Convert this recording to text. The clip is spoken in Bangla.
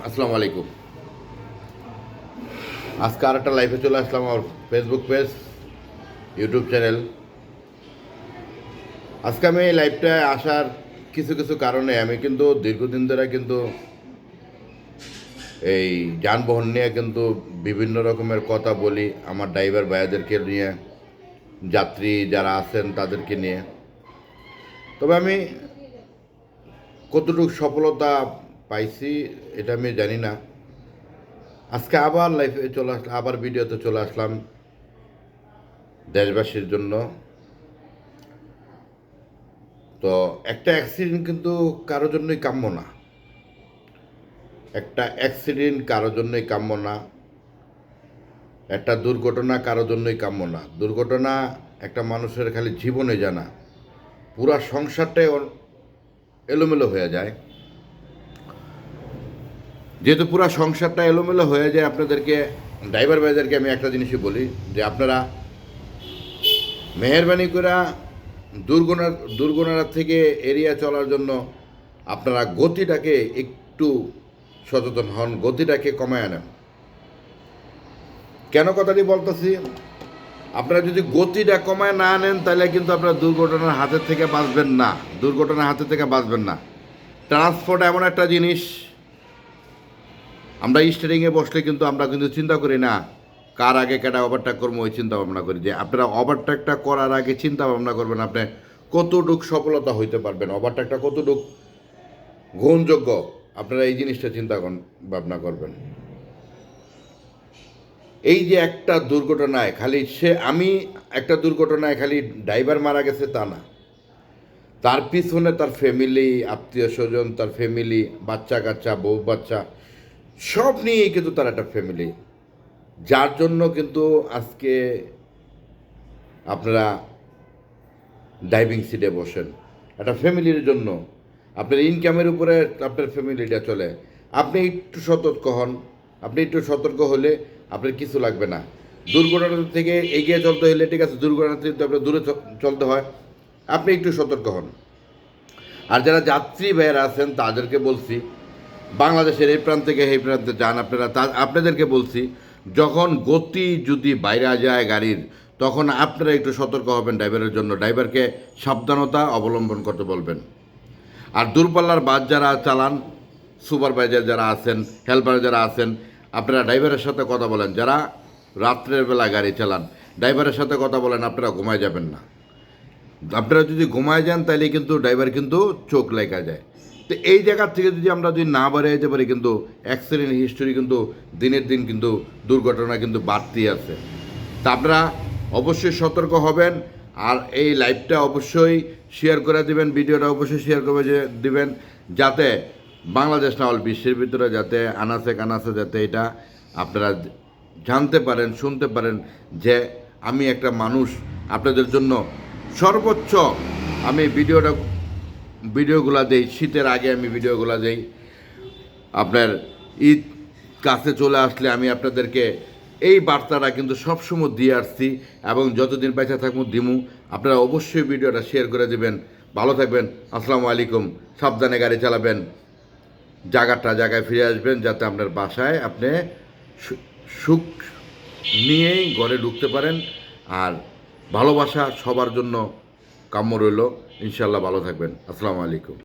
আসসালামু আলাইকুম। আজকে আর একটা লাইভে চলে আসলাম আমার ফেসবুক পেজ, ইউটিউব চ্যানেল। আজকে আমি এই লাইভটায় আসার কিছু কিছু কারণে আমি কিন্তু দীর্ঘদিন ধরে কিন্তু এই যানবাহন নিয়ে কিন্তু বিভিন্ন রকমের কথা বলি, আমার ড্রাইভার ভাইয়াদেরকে নিয়ে, যাত্রী যারা আছেন তাদেরকে নিয়ে। তবে আমি কতটুকু সফলতা পাইছি এটা আমি জানি না। আজকে আবার লাইফে চলে আসলাম, আবার ভিডিওতে চলে আসলাম দেশবাসীর জন্য। তো একটা অ্যাক্সিডেন্ট কিন্তু কারোর জন্যই কাম্য না। একটা অ্যাক্সিডেন্ট কারোর জন্যই কাম্য না। একটা দুর্ঘটনা কারোর জন্যই কাম্য না। দুর্ঘটনা একটা মানুষের খালি জীবনে জানা, পুরা সংসারটাই এলোমেলো হয়ে যায়। যেহেতু পুরা সংসারটা এলোমেলো হয়ে যায়, আপনাদেরকে ড্রাইভার ভাইদেরকে আমি একটা জিনিসই বলি যে আপনারা মেহেরবানি করে দুর্ঘটনার থেকে এড়িয়ে চলার জন্য আপনারা গতিটাকে একটু সচেতন হন, গতিটাকে কমায় আনেন। কেন কথাটি বলতেছি, আপনারা যদি গতিটা কমায় না আনেন তাহলে কিন্তু আপনারা দুর্ঘটনার হাতের থেকে বাঁচবেন না। দুর্ঘটনার হাতের থেকে বাঁচবেন না। ট্রান্সপোর্ট এমন একটা জিনিস, আমরা স্টিয়ারিংয়ে বসলে কিন্তু আমরা কিন্তু চিন্তা করি না কার আগে কেটা ওভারটেক করবো, ওই চিন্তা ভাবনা করি। যে আপনারা ওভারটেকটা করার আগে চিন্তা ভাবনা করবেন আপনি কতটুক সফলতা হইতে পারবেন, ওভারটেকটা কতটুক গ্রহণযোগ্য, আপনারা এই জিনিসটা চিন্তা ভাবনা করবেন। এই যে একটা দুর্ঘটনায় খালি আমি একটা দুর্ঘটনায় খালি ড্রাইভার মারা গেছে তা না, তার পিছনে তার ফ্যামিলি, আত্মীয় স্বজন, তার ফ্যামিলি, বাচ্চা কাচ্চা, বউ বাচ্চা সব নিয়েই কিন্তু তার একটা ফ্যামিলি, যার জন্য কিন্তু আজকে আপনারা ড্রাইভিং সিটে বসেন। একটা ফ্যামিলির জন্য আপনার ইনকামের উপরে আপনার ফ্যামিলিটা চলে। আপনি একটু সতর্ক হন, আপনি একটু সতর্ক হলে আপনার কিছু লাগবে না। দুর্ঘটনা থেকে এগিয়ে চলতে হলে, ঠিক আছে, দুর্ঘটনা থেকে আপনার দূরে চলতে হয়, আপনি একটু সতর্ক হন। আর যারা যাত্রী ভাইয়েরা আছেন তাদেরকে বলছি, বাংলাদেশের এই প্রান্ত থেকে এই প্রান্তে যান আপনারা, আপনাদেরকে বলছি যখন গতি যদি বাইরে যায় গাড়ির, তখন আপনারা একটু সতর্ক হবেন ড্রাইভারের জন্য। ড্রাইভারকে সাবধানতা অবলম্বন করতে বলবেন। আর দূরপাল্লার বাস যারা চালান, সুপারভাইজার যারা আছেন, হেল্পার যারা আছেন, আপনারা ড্রাইভারের সাথে কথা বলেন। যারা রাত্রের বেলা গাড়ি চালান, ড্রাইভারের সাথে কথা বলেন, আপনারা ঘুমায় যাবেন না। আপনারা যদি ঘুমায় যান তাহলে কিন্তু ড্রাইভার কিন্তু চোখ লেখা যায়। তো এই জায়গার থেকে যদি আমরা যদি না বাড়িয়ে যেতে পারি, কিন্তু অ্যাক্সিডেন্ট হিস্টোরি কিন্তু দিনের দিন কিন্তু দুর্ঘটনা কিন্তু বাড়তি আছে। তা আপনারা অবশ্যই সতর্ক হবেন। আর এই লাইভটা অবশ্যই শেয়ার করে দেবেন, ভিডিওটা অবশ্যই শেয়ার করে দিবেন, যাতে বাংলাদেশ না হল বিশ্বের ভিতরে যাতে আনাচে কানাচে যাতে এটা আপনারা জানতে পারেন, শুনতে পারেন যে আমি একটা মানুষ। আপনাদের জন্য সর্বোচ্চ আমি ভিডিওগুলো দেই, শীতের আগে আমি ভিডিওগুলো দেই। আপনার ঈদ কাছে চলে আসলে আমি আপনাদেরকে এই বার্তাটা কিন্তু সবসময় দিয়ে আসছি এবং যতদিন বেঁচে থাকবো দিমু। আপনারা অবশ্যই ভিডিওটা শেয়ার করে দেবেন। ভালো থাকবেন। আসসালামু আলাইকুম। সাবধানে গাড়ি চালাবেন, জায়গায় ফিরে আসবেন, যাতে আপনার বাসায় আপনি সুখ নিয়েই ঘরে ঢুকতে পারেন। আর ভালোবাসা সবার জন্য কাম্য রইল। ইনশাল্লাহ ভালো থাকবেন। আসসালামু আলাইকুম।